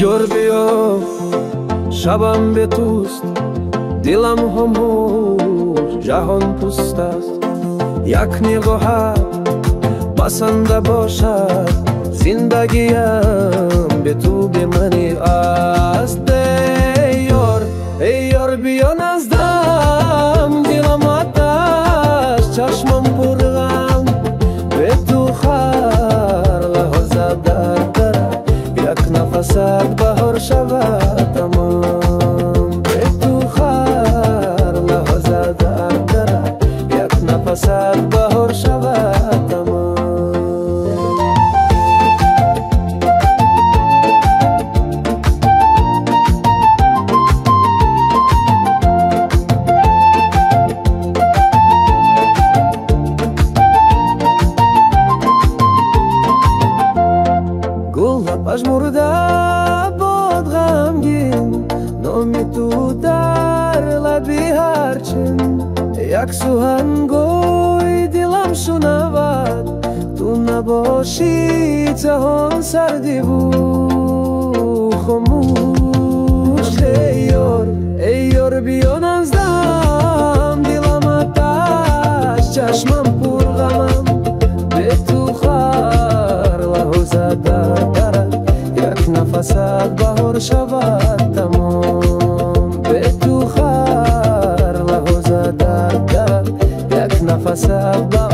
یار بیا شبم به توست، دلم همور جهان توست است. یک نگاهت بسنده باشد، زندگیم به تو به منی است. ای یار بیا نزدم، دلم آتش چشمم پر غم، به تو خر لحظه درد دارد، یک نفست بهار شود تمام. به تو خر لحظه درد دارد، یک نفست بهار شود تمام. پژمرده باد غمگین، نام تو در لبی هرچین. یک سخنگوی دلم شنود، تو نباشی جهان سردی بود خاموش. ای یار بیا نزدم، دلم آتش چشمم پر غمم، به تو خر لحظه درد دارد، یک نفست بهار شود تمام. به تو خر لحظه درد دارد، یک نفست بهار